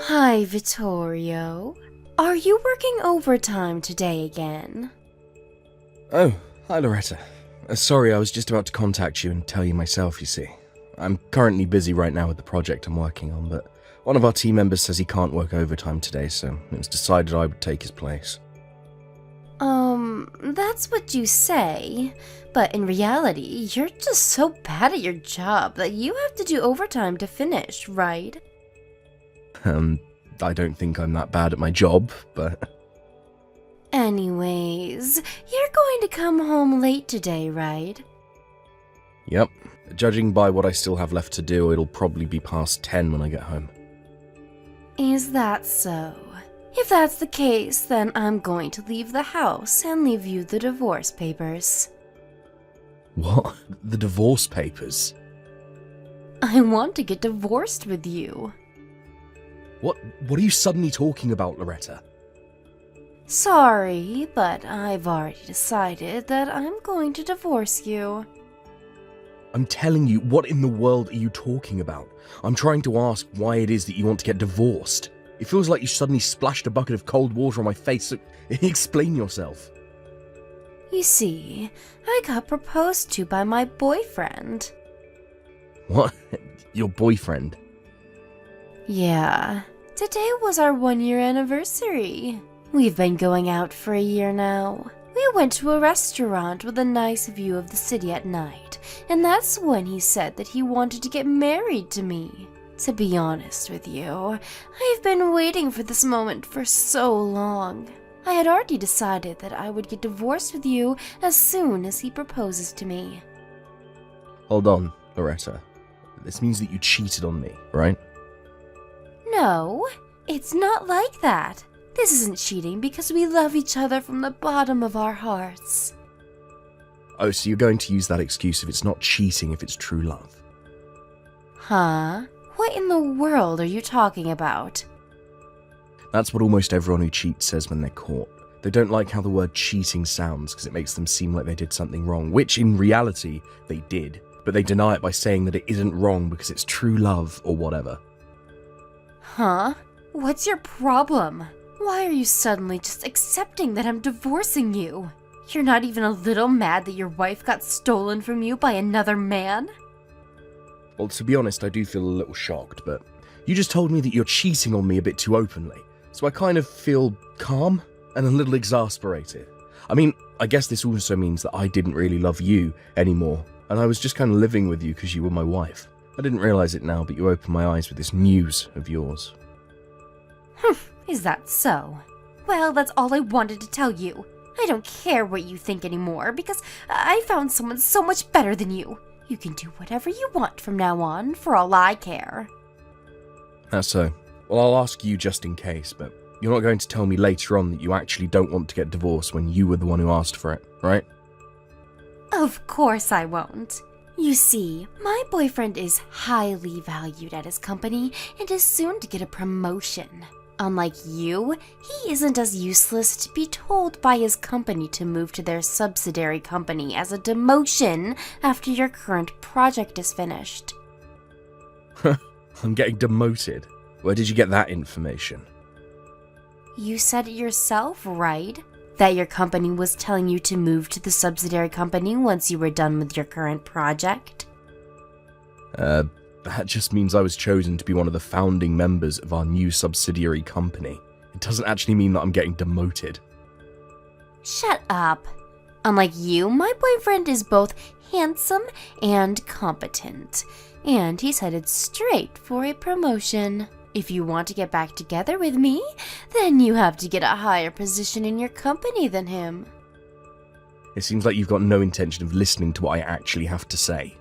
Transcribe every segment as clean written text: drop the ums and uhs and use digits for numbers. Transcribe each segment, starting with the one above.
Hi, Vittorio. Are you working overtime today again? Oh, hi Loretta. Sorry, I was just about to contact you and tell you myself, you see. I'm currently busy right now with the project I'm working on, but one of our team members says he can't work overtime today, so it was decided I would take his place. That's what you say, but in reality, you're just so bad at your job that you have to do overtime to finish, right? I don't think I'm that bad at my job, but... Anyways, you're going to come home late today, right? Yep. Judging by what I still have left to do, it'll probably be past 10 when I get home. Is that so? If that's the case, then I'm going to leave the house and leave you the divorce papers. What? The divorce papers? I want to get divorced with you. What are you suddenly talking about, Loretta? Sorry, but I've already decided that I'm going to divorce you. I'm telling you, what in the world are you talking about? I'm trying to ask why it is that you want to get divorced. It feels like you suddenly splashed a bucket of cold water on my face, so explain yourself. You see, I got proposed to by my boyfriend. What? Your boyfriend? Yeah, today was our 1-year anniversary. We've been going out for a year now. We went to a restaurant with a nice view of the city at night, and that's when he said that he wanted to get married to me. To be honest with you, I've been waiting for this moment for so long. I had already decided that I would get divorced with you as soon as he proposes to me. Hold on, Loretta. This means that you cheated on me, right? No, it's not like that. This isn't cheating because we love each other from the bottom of our hearts. Oh, so you're going to use that excuse if it's not cheating, if it's true love? Huh? What in the world are you talking about? That's what almost everyone who cheats says when they're caught. They don't like how the word cheating sounds because it makes them seem like they did something wrong, which in reality they did, but they deny it by saying that it isn't wrong because it's true love or whatever. Huh? What's your problem? Why are you suddenly just accepting that I'm divorcing you? You're not even a little mad that your wife got stolen from you by another man? Well, to be honest, I do feel a little shocked, but you just told me that you're cheating on me a bit too openly, so I kind of feel calm and a little exasperated. I mean, I guess this also means that I didn't really love you anymore, and I was just kind of living with you because you were my wife. I didn't realize it now, but you opened my eyes with this news of yours. Is that so? Well, that's all I wanted to tell you. I don't care what you think anymore because I found someone so much better than you. You can do whatever you want from now on, for all I care. That's so. Well, I'll ask you just in case, but you're not going to tell me later on that you actually don't want to get divorced when you were the one who asked for it, right? Of course I won't. You see, my boyfriend is highly valued at his company and is soon to get a promotion. Unlike you, he isn't as useless to be told by his company to move to their subsidiary company as a demotion after your current project is finished. I'm getting demoted. Where did you get that information? You said it yourself, right? That your company was telling you to move to the subsidiary company once you were done with your current project? That just means I was chosen to be one of the founding members of our new subsidiary company. It doesn't actually mean that I'm getting demoted. Shut up. Unlike you, my boyfriend is both handsome and competent, and he's headed straight for a promotion. If you want to get back together with me, then you have to get a higher position in your company than him. It seems like you've got no intention of listening to what I actually have to say.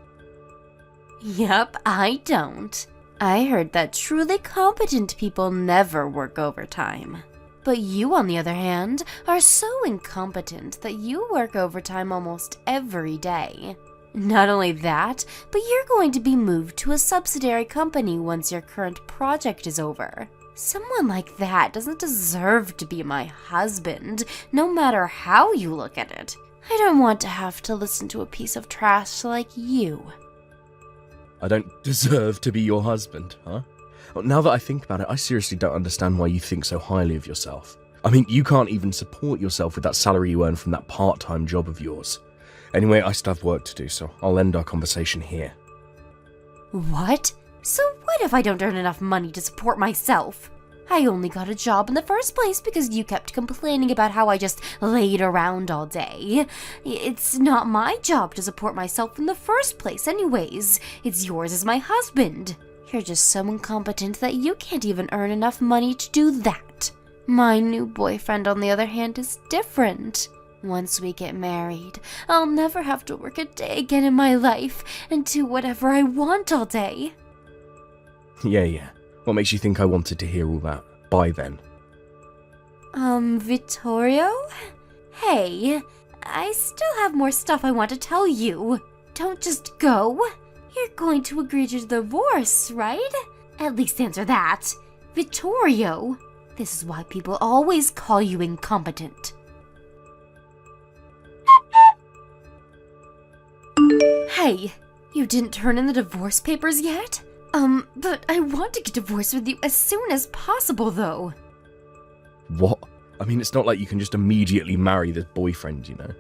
Yep, I don't. I heard that truly competent people never work overtime. But you, on the other hand, are so incompetent that you work overtime almost every day. Not only that, but you're going to be moved to a subsidiary company once your current project is over. Someone like that doesn't deserve to be my husband, no matter how you look at it. I don't want to have to listen to a piece of trash like you. I don't deserve to be your husband, huh? Well, now that I think about it, I seriously don't understand why you think so highly of yourself. I mean, you can't even support yourself with that salary you earn from that part-time job of yours. Anyway, I still have work to do, so I'll end our conversation here. What? So what if I don't earn enough money to support myself? I only got a job in the first place because you kept complaining about how I just laid around all day. It's not my job to support myself in the first place anyways. It's yours as my husband. You're just so incompetent that you can't even earn enough money to do that. My new boyfriend, on the other hand, is different. Once we get married, I'll never have to work a day again in my life and do whatever I want all day. Yeah. What makes you think I wanted to hear all that? By then. Vittorio? Hey, I still have more stuff I want to tell you. Don't just go. You're going to agree to divorce, right? At least answer that. Vittorio, this is why people always call you incompetent. Hey, you didn't turn in the divorce papers yet? But I want to get divorced with you as soon as possible, though. What? I mean, it's not like you can just immediately marry this boyfriend, you know?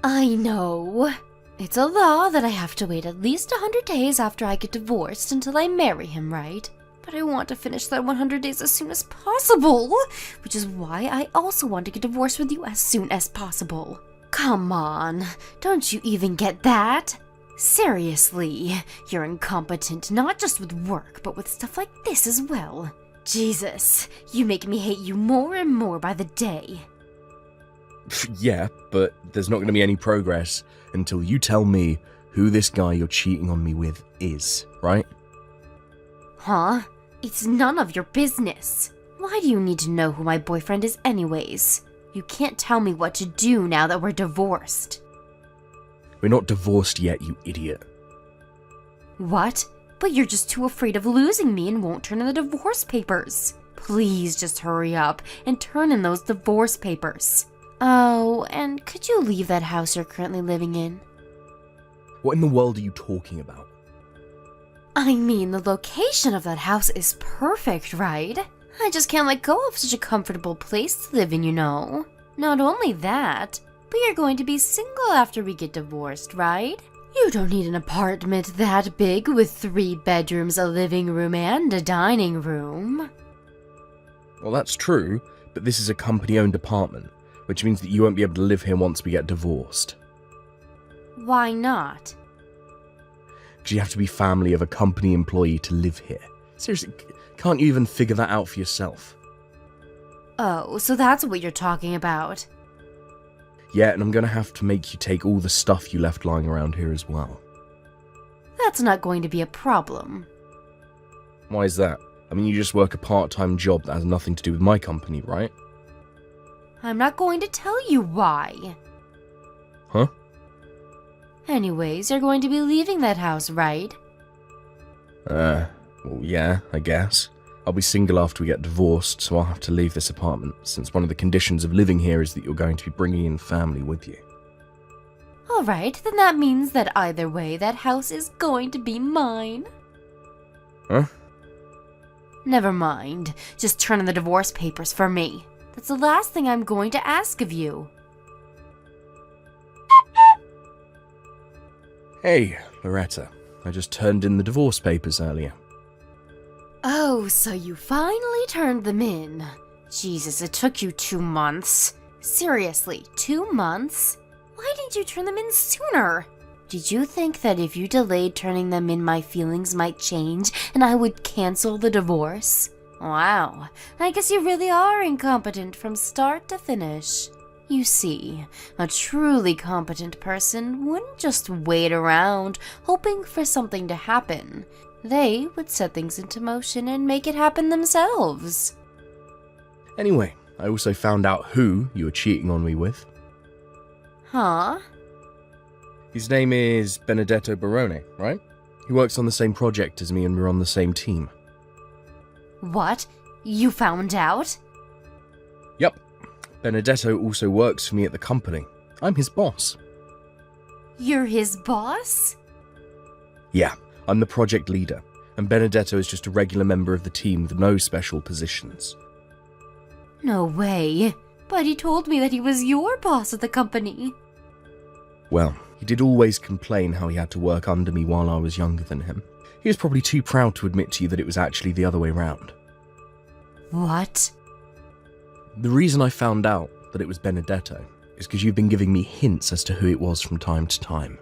I know. It's a law that I have to wait at least 100 days after I get divorced until I marry him, right? But I want to finish that 100 days as soon as possible, which is why I also want to get divorced with you as soon as possible. Come on, don't you even get that? Seriously, you're incompetent not just with work, but with stuff like this as well. Jesus, you make me hate you more and more by the day. Yeah, but there's not going to be any progress until you tell me who this guy you're cheating on me with is, right? Huh? It's none of your business. Why do you need to know who my boyfriend is anyways? You can't tell me what to do now that we're divorced. We're not divorced yet, you idiot. What? But you're just too afraid of losing me and won't turn in the divorce papers. Please just hurry up and turn in those divorce papers. Oh, and could you leave that house you're currently living in? What in the world are you talking about? I mean, the location of that house is perfect, right? I just can't let go of such a comfortable place to live in, you know. Not only that, but you're going to be single after we get divorced, right? You don't need an apartment that big with 3 bedrooms, a living room, and a dining room. Well, that's true, but this is a company-owned apartment, which means that you won't be able to live here once we get divorced. Why not? Because you have to be family of a company employee to live here. Seriously, can't you even figure that out for yourself? Oh, so that's what you're talking about. Yeah, and I'm gonna have to make you take all the stuff you left lying around here as well. That's not going to be a problem. Why is that? I mean, you just work a part-time job that has nothing to do with my company, right? I'm not going to tell you why. Huh? Anyways, you're going to be leaving that house, right? Well, yeah, I guess. I'll be single after we get divorced, so I'll have to leave this apartment, since one of the conditions of living here is that you're going to be bringing in family with you. Alright, then that means that either way, that house is going to be mine. Huh? Never mind. Just turn in the divorce papers for me. That's the last thing I'm going to ask of you. Hey, Loretta. I just turned in the divorce papers earlier. Oh, so you finally turned them in. Jesus, it took you 2 months. Seriously, 2 months? Why didn't you turn them in sooner? Did you think that if you delayed turning them in, my feelings might change and I would cancel the divorce? Wow, I guess you really are incompetent from start to finish. You see, a truly competent person wouldn't just wait around hoping for something to happen. They would set things into motion and make it happen themselves. Anyway, I also found out who you were cheating on me with. Huh? His name is Benedetto Barone, right? He works on the same project as me and we're on the same team. What? You found out? Yep. Benedetto also works for me at the company. I'm his boss. You're his boss? Yeah, I'm the project leader. and Benedetto is just a regular member of the team with no special positions. No way. But he told me that he was your boss at the company. Well, he did always complain how he had to work under me while I was younger than him. He was probably too proud to admit to you that it was actually the other way round. What? The reason I found out that it was Benedetto is because you've been giving me hints as to who it was from time to time.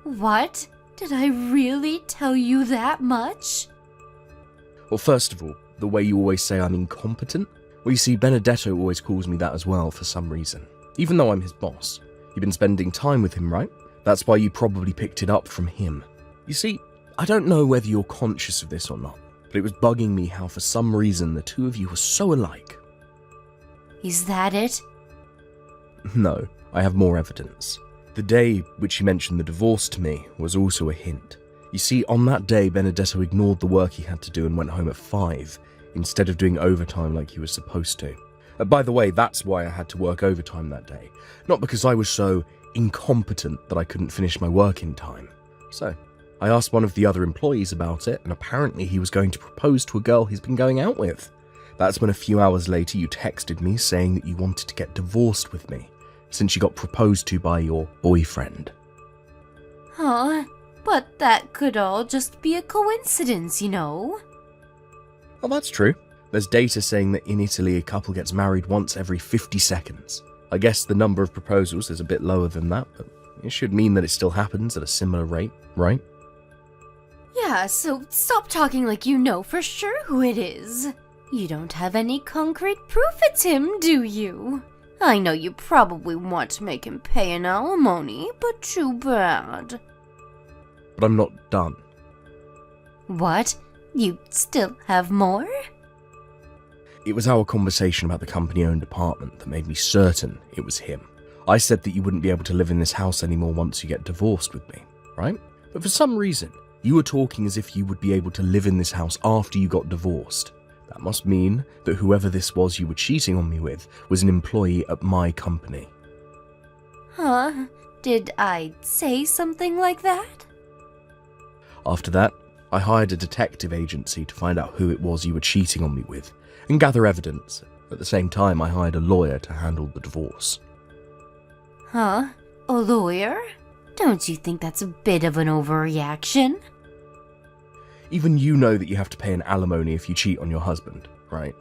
What? Did I really tell you that much? Well, first of all, the way you always say I'm incompetent. Well, you see, Benedetto always calls me that as well for some reason. Even though I'm his boss. You've been spending time with him, right? That's why you probably picked it up from him. You see, I don't know whether you're conscious of this or not, but it was bugging me how for some reason the two of you were so alike. Is that it? No, I have more evidence. The day which he mentioned the divorce to me was also a hint. You see, on that day, Benedetto ignored the work he had to do and went home at 5, instead of doing overtime like he was supposed to. By the way, that's why I had to work overtime that day. Not because I was so incompetent that I couldn't finish my work in time. So, I asked one of the other employees about it, and apparently he was going to propose to a girl he's been going out with. That's when a few hours later you texted me saying that you wanted to get divorced with me, since you got proposed to by your boyfriend. Huh? But that could all just be a coincidence, you know? Well, that's true. There's data saying that in Italy a couple gets married once every 50 seconds. I guess the number of proposals is a bit lower than that, but it should mean that it still happens at a similar rate, right? Yeah, so stop talking like you know for sure who it is. You don't have any concrete proof it's him, do you? I know you probably want to make him pay an alimony, but too bad. But I'm not done. What? You still have more? It was our conversation about the company-owned apartment that made me certain it was him. I said that you wouldn't be able to live in this house anymore once you get divorced with me, right? But for some reason, you were talking as if you would be able to live in this house after you got divorced. That must mean that whoever this was you were cheating on me with was an employee at my company. Huh? Did I say something like that? After that, I hired a detective agency to find out who it was you were cheating on me with and gather evidence. At the same time, I hired a lawyer to handle the divorce. Huh? A lawyer? Don't you think that's a bit of an overreaction? Even you know that you have to pay an alimony if you cheat on your husband, right?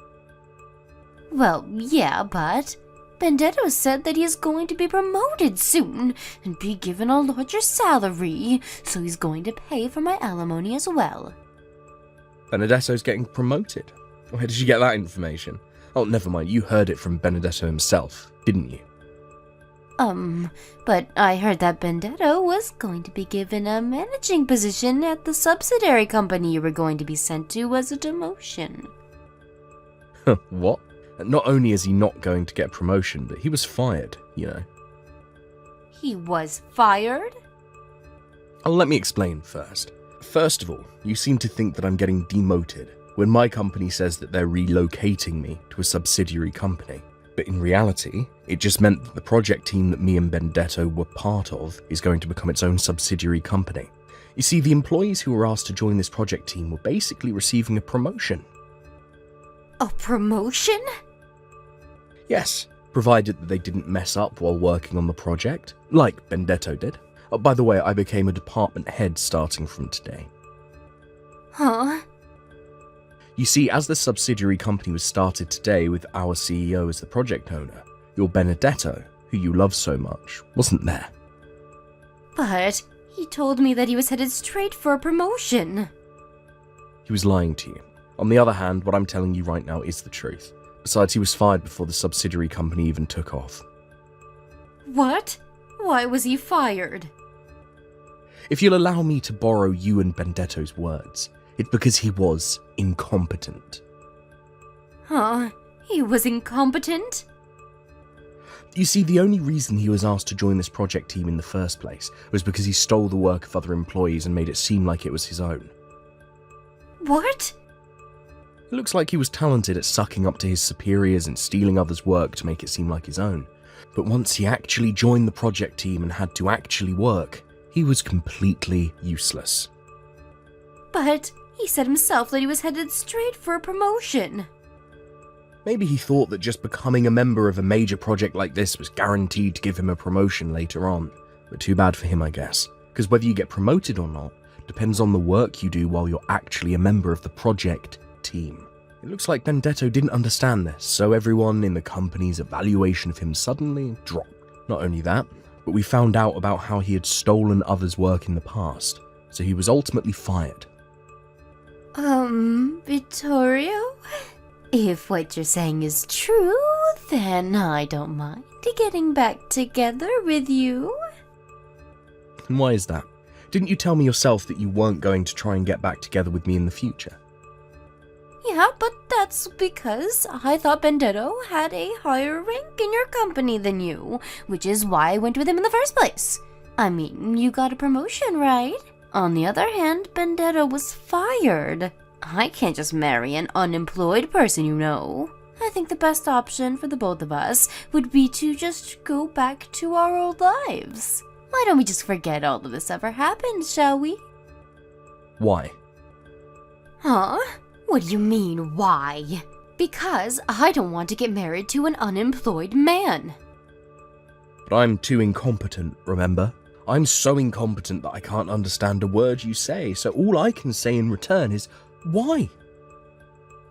Well, yeah, but Benedetto said that he is going to be promoted soon and be given a larger salary, so he's going to pay for my alimony as well. Benedetto's getting promoted? Where did you get that information? Oh, never mind, you heard it from Benedetto himself, didn't you? But I heard that Benedetto was going to be given a managing position at the subsidiary company you were going to be sent to as a demotion. What? Not only is he not going to get a promotion, but he was fired, you know. He was fired? Oh, let me explain first. First of all, you seem to think that I'm getting demoted when my company says that they're relocating me to a subsidiary company. But in reality, it just meant that the project team that me and Benedetto were part of is going to become its own subsidiary company. You see, the employees who were asked to join this project team were basically receiving a promotion. A promotion? Yes, provided that they didn't mess up while working on the project, like Benedetto did. Oh, by the way, I became a department head starting from today. Huh? You see, as the subsidiary company was started today with our CEO as the project owner, your Benedetto, who you love so much, wasn't there. But he told me that he was headed straight for a promotion. He was lying to you. On the other hand, what I'm telling you right now is the truth. Besides, he was fired before the subsidiary company even took off. What? Why was he fired? If you'll allow me to borrow you and Benedetto's words, it's because he was incompetent. Huh? He was incompetent? You see, the only reason he was asked to join this project team in the first place was because he stole the work of other employees and made it seem like it was his own. What? It looks like he was talented at sucking up to his superiors and stealing others' work to make it seem like his own. But once he actually joined the project team and had to actually work, he was completely useless. But he said himself that he was headed straight for a promotion. Maybe he thought that just becoming a member of a major project like this was guaranteed to give him a promotion later on. But too bad for him, I guess. Because whether you get promoted or not depends on the work you do while you're actually a member of the project team. It looks like Benedetto didn't understand this, so everyone in the company's evaluation of him suddenly dropped. Not only that, but we found out about how he had stolen others' work in the past, so he was ultimately fired. Vittorio? If what you're saying is true, then I don't mind getting back together with you. And why is that? Didn't you tell me yourself that you weren't going to try and get back together with me in the future? Yeah, but that's because I thought Benedetto had a higher rank in your company than you, which is why I went with him in the first place. I mean, you got a promotion, right? On the other hand, Benedetto was fired. I can't just marry an unemployed person, you know. I think the best option for the both of us would be to just go back to our old lives. Why don't we just forget all of this ever happened, shall we? Why? Huh? What do you mean, why? Because I don't want to get married to an unemployed man. But I'm too incompetent, remember? I'm so incompetent that I can't understand a word you say, so all I can say in return is, why?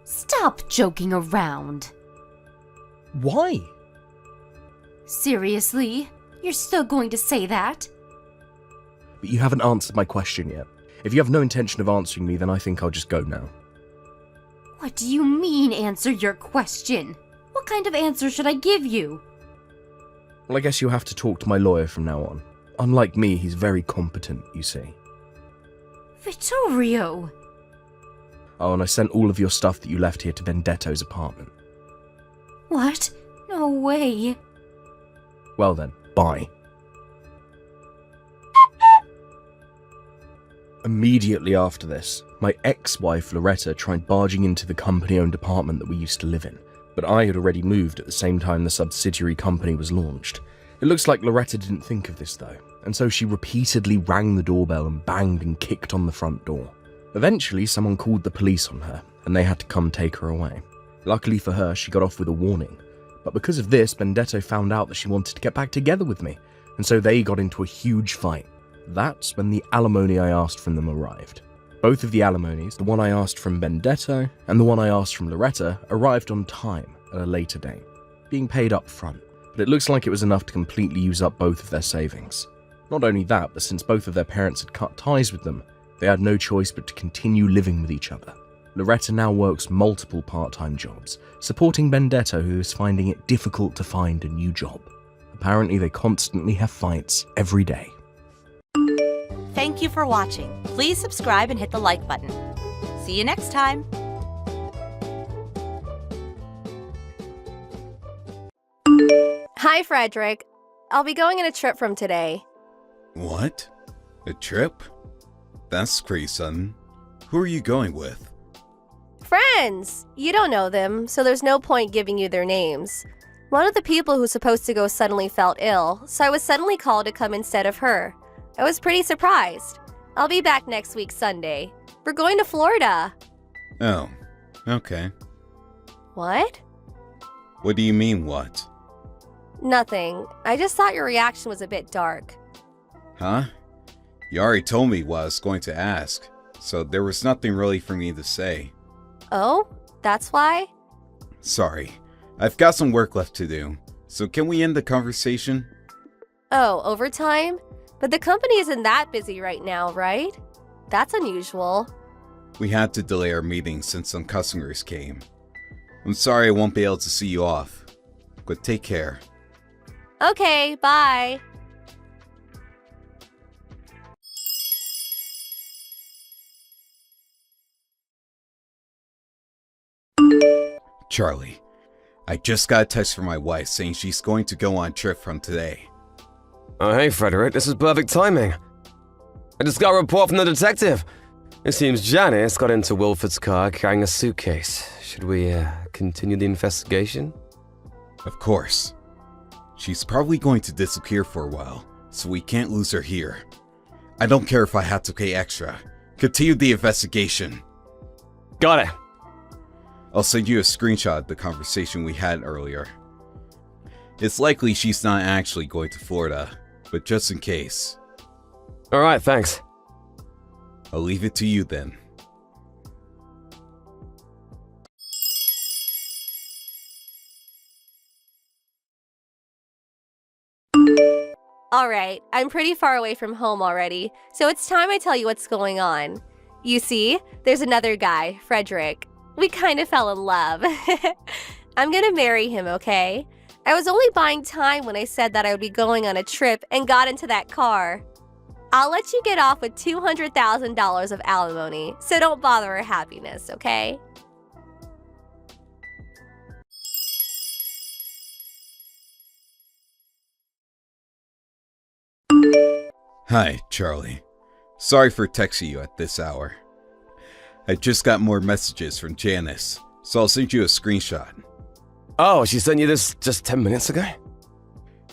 Stop joking around. Why? Seriously? You're still going to say that? But you haven't answered my question yet. If you have no intention of answering me, then I think I'll just go now. What do you mean, answer your question? What kind of answer should I give you? Well, I guess you'll have to talk to my lawyer from now on. Unlike me, he's very competent, you see. Vittorio! Oh, and I sent all of your stuff that you left here to Benedetto's apartment. What? No way. Well then, bye. Immediately after this, my ex-wife Loretta tried barging into the company-owned apartment that we used to live in, but I had already moved at the same time the subsidiary company was launched. It looks like Loretta didn't think of this though, and so she repeatedly rang the doorbell and banged and kicked on the front door. Eventually, someone called the police on her, and they had to come take her away. Luckily for her, she got off with a warning, but because of this, Benedetto found out that she wanted to get back together with me, and so they got into a huge fight. That's when the alimony I asked from them arrived. Both of the alimonies, the one I asked from Benedetto and the one I asked from Loretta, arrived on time at a later date, being paid up front, but it looks like it was enough to completely use up both of their savings. Not only that, but since both of their parents had cut ties with them, they had no choice but to continue living with each other. Loretta now works multiple part-time jobs, supporting Benedetto, who is finding it difficult to find a new job. Apparently they constantly have fights every day. Thank you for watching. Please subscribe and hit the like button. See you next time. Hi, Frederick. I'll be going on a trip from today. What? A trip? That's pretty sudden. Who are you going with? Friends! You don't know them, so there's no point giving you their names. One of the people who's supposed to go suddenly felt ill, so I was suddenly called to come instead of her. I was pretty surprised. I'll be back next week Sunday. We're going to Florida. Oh, okay. What? What do you mean, what? Nothing. I just thought your reaction was a bit dark. Huh? You already told me what I was going to ask, so there was nothing really for me to say. Oh? That's why? Sorry. I've got some work left to do, so can we end the conversation? Oh, overtime? But the company isn't that busy right now, right? That's unusual. We had to delay our meeting since some customers came. I'm sorry I won't be able to see you off, but take care. Okay, bye. Charlie, I just got a text from my wife saying she's going to go on a trip from today. Oh, hey, Frederick, this is perfect timing. I just got a report from the detective. It seems Janice got into Wilford's car carrying a suitcase. Should we, continue the investigation? Of course. She's probably going to disappear for a while, so we can't lose her here. I don't care if I have to pay extra. Continue the investigation. Got it. I'll send you a screenshot of the conversation we had earlier. It's likely she's not actually going to Florida, but just in case. Alright, thanks. I'll leave it to you then. Alright, I'm pretty far away from home already, so it's time I tell you what's going on. You see, there's another guy, Frederick. We kind of fell in love. I'm gonna marry him, okay? I was only buying time when I said that I would be going on a trip and got into that car. I'll let you get off with $200,000 of alimony, so don't bother our happiness, okay? Hi, Charlie. Sorry for texting you at this hour. I just got more messages from Janice, so I'll send you a screenshot. Oh, she sent you this just 10 minutes ago?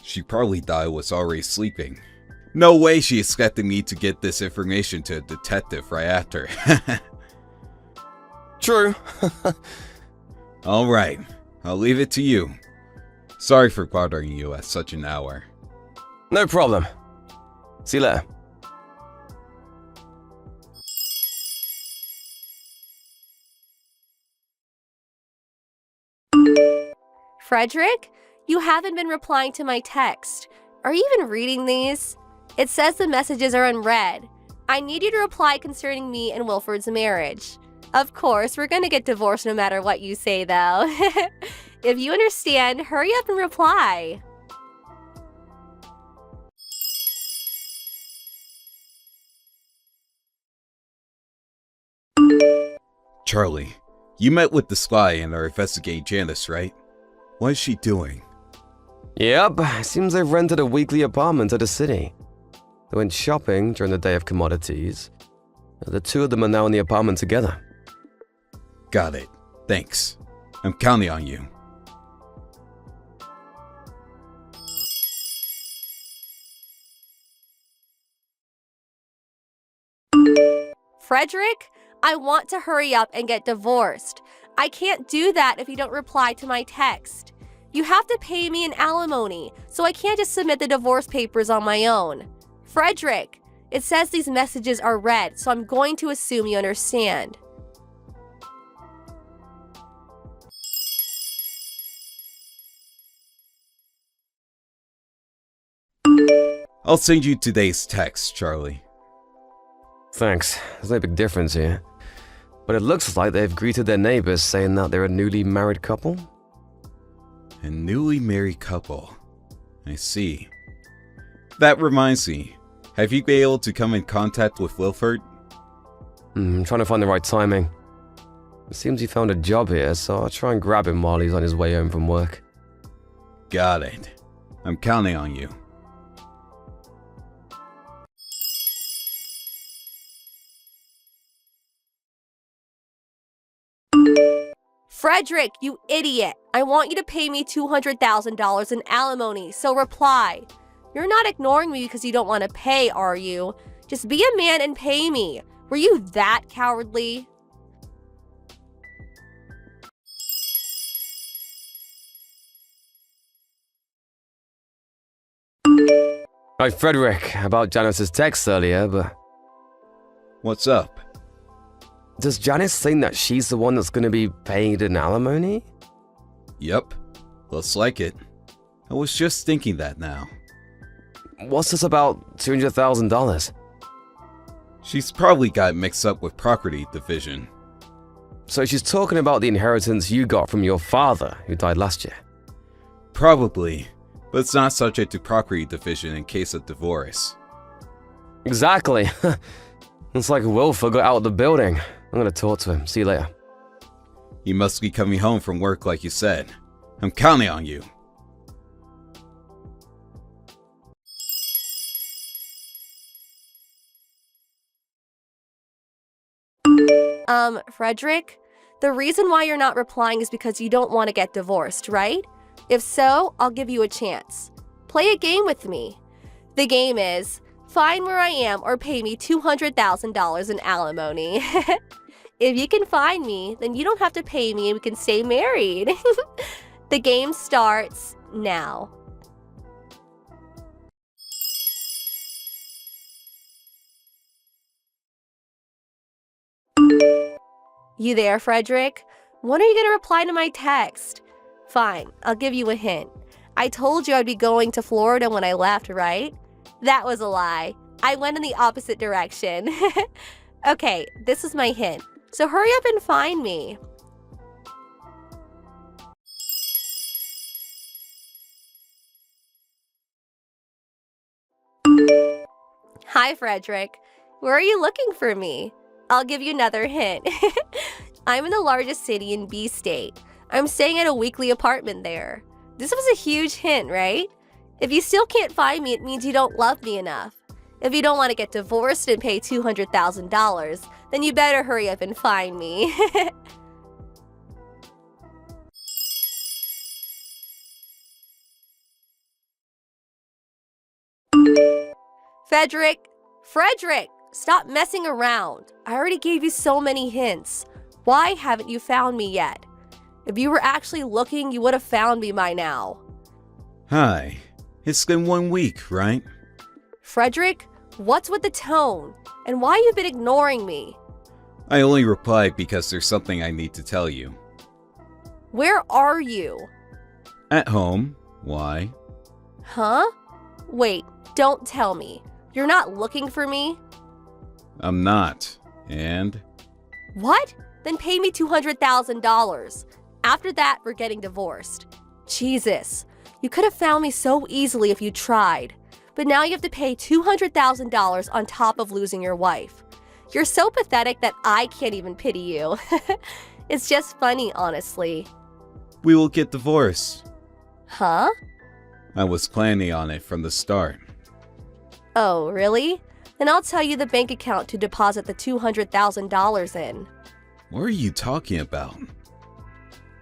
She probably thought I was already sleeping. No way she expected me to get this information to a detective right after. True. Alright, I'll leave it to you. Sorry for bothering you at such an hour. No problem. See you later. Frederick? You haven't been replying to my text. Are you even reading these? It says the messages are unread. I need you to reply concerning me and Wilford's marriage. Of course, we're gonna get divorced no matter what you say, though. If you understand, hurry up and reply. Charlie, you met with the spy and are investigating Janice, right? What is she doing? Yep, seems they've rented a weekly apartment at the city. They went shopping during the day of commodities. The two of them are now in the apartment together. Got it. Thanks. I'm counting on you. Frederick, I want to hurry up and get divorced. I can't do that if you don't reply to my text. You have to pay me an alimony, so I can't just submit the divorce papers on my own. Frederick, it says these messages are read, so I'm going to assume you understand. I'll send you today's text, Charlie. Thanks, there's no big difference here. But it looks like they've greeted their neighbors saying that they're a newly married couple. A newly married couple. I see. That reminds me. Have you been able to come in contact with Wilford? I'm trying to find the right timing. It seems he found a job here, so I'll try and grab him while he's on his way home from work. Got it. I'm counting on you. Frederick, you idiot! I want you to pay me $200,000 in alimony, so reply. You're not ignoring me because you don't want to pay, are you? Just be a man and pay me. Were you that cowardly? Hi, Frederick, about Janice's text earlier, but What's up? does Janice think that she's the one that's going to be paying an alimony? Yep. Looks like it. I was just thinking that now. What's this about $200,000? She's probably got mixed up with property division. So she's talking about the inheritance you got from your father, who died last year. Probably, but it's not subject to property division in case of divorce. Exactly. It's like Wilford got out of the building. I'm gonna talk to him. See you later. You must be coming home from work like you said. I'm counting on you. Frederick? The reason why you're not replying is because you don't want to get divorced, right? If so, I'll give you a chance. Play a game with me. The game is Find where I am or pay me $200,000 in alimony. If you can find me, then you don't have to pay me and we can stay married. The game starts now. You there, Frederick? When are you going to reply to my text? Fine, I'll give you a hint. I told you I'd be going to Florida when I left, right? That was a lie. I went in the opposite direction. Okay, this is my hint. So hurry up and find me. Hi, Frederick. Where are you looking for me? I'll give you another hint. I'm in the largest city in B State. I'm staying at a weekly apartment there. This was a huge hint, right? If you still can't find me, it means you don't love me enough. If you don't want to get divorced and pay $200,000, then you better hurry up and find me. Frederick, stop messing around. I already gave you so many hints. Why haven't you found me yet? If you were actually looking, you would have found me by now. Hi. It's been 1 week, right? Frederick, what's with the tone? And why you've been ignoring me? I only replied because there's something I need to tell you. Where are you? At home. Why? Huh? Wait, don't tell me. You're not looking for me? I'm not. And? What? Then pay me $200,000. After that, we're getting divorced. Jesus, you could have found me so easily if you tried. But now you have to pay $200,000 on top of losing your wife. You're so pathetic that I can't even pity you. It's just funny, honestly. We will get divorced. Huh? I was planning on it from the start. Oh, really? Then I'll tell you the bank account to deposit the $200,000 in. What are you talking about?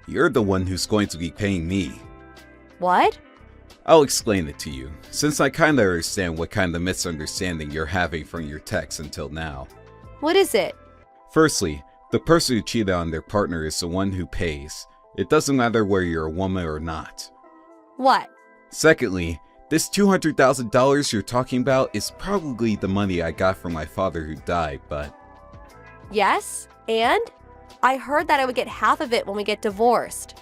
You're the one who's going to be paying me. What? I'll explain it to you, since I kinda understand what kind of misunderstanding you're having from your text until now. What is it? Firstly, the person who cheated on their partner is the one who pays. It doesn't matter whether you're a woman or not. What? Secondly, this $200,000 you're talking about is probably the money I got from my father who died, but... Yes? And? I heard that I would get half of it when we get divorced.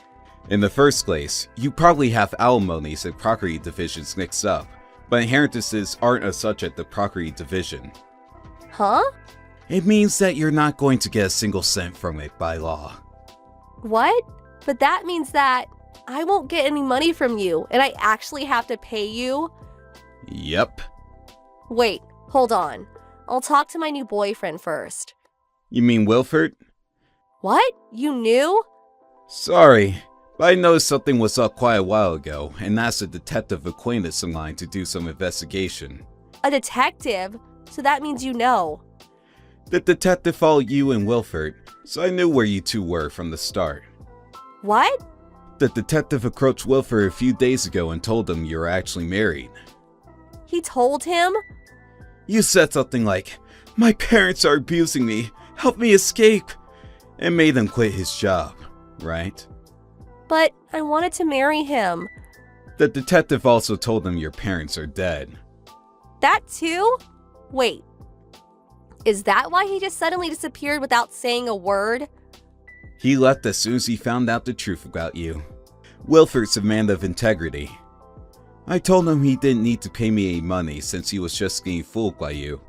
In the first place, you probably have alimonies and property divisions mixed up, but inheritances aren't as such at the property division. Huh? It means that you're not going to get a single cent from it by law. What? But that means that I won't get any money from you, and I actually have to pay you? Yep. Wait, hold on. I'll talk to my new boyfriend first. You mean Wilford? What? You knew? Sorry, but I noticed something was up quite a while ago and asked a detective acquaintance of mine to do some investigation. A detective? So that means you know. The detective followed you and Wilford, so I knew where you two were from the start. What? The detective approached Wilford a few days ago and told him you were actually married. He told him? You said something like, "My parents are abusing me, help me escape," and made him quit his job, right? But I wanted to marry him. The detective also told him your parents are dead. That too? Wait. Is that why he just suddenly disappeared without saying a word? He left as soon as he found out the truth about you. Wilford's a man of integrity. I told him he didn't need to pay me any money since he was just getting fooled by you.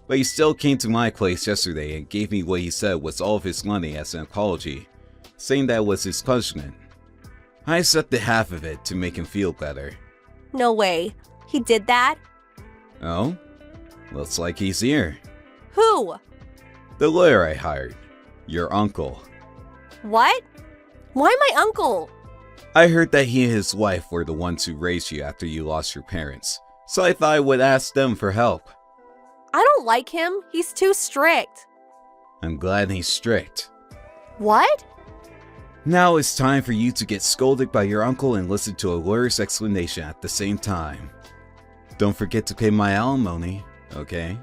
But he still came to my place yesterday and gave me what he said was all of his money as an apology, saying that was his punishment. I accepted half of it to make him feel better. No way. He did that? Oh? Looks like he's here. Who? The lawyer I hired. Your uncle. What? Why my uncle? I heard that he and his wife were the ones who raised you after you lost your parents, so I thought I would ask them for help. I don't like him. He's too strict. I'm glad he's strict. What? Now it's time for you to get scolded by your uncle and listen to a lawyer's explanation at the same time. Don't forget to pay my alimony. okay?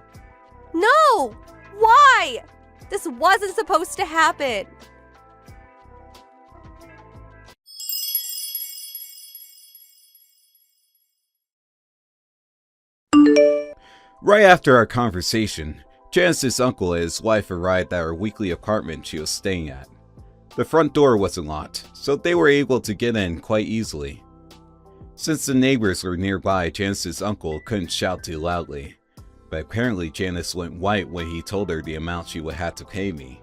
No! Why? This wasn't supposed to happen. Right after our conversation, Janice's uncle and his wife arrived at our weekly apartment she was staying at. The front door wasn't locked, so they were able to get in quite easily. Since the neighbors were nearby, Janice's uncle couldn't shout too loudly, but apparently Janice went white when he told her the amount she would have to pay me.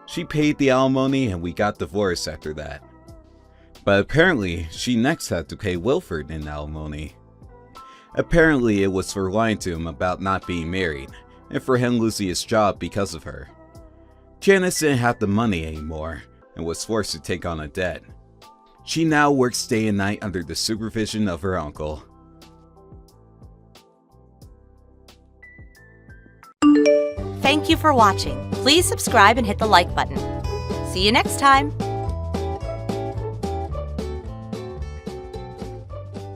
She paid the alimony and we got divorced after that. But apparently, she next had to pay Wilford in alimony. Apparently it was for lying to him about not being married, and for him losing his job because of her. Janice didn't have the money anymore, and was forced to take on a debt. She now works day and night under the supervision of her uncle. Thank you for watching. Please subscribe and hit the like button. See you next time.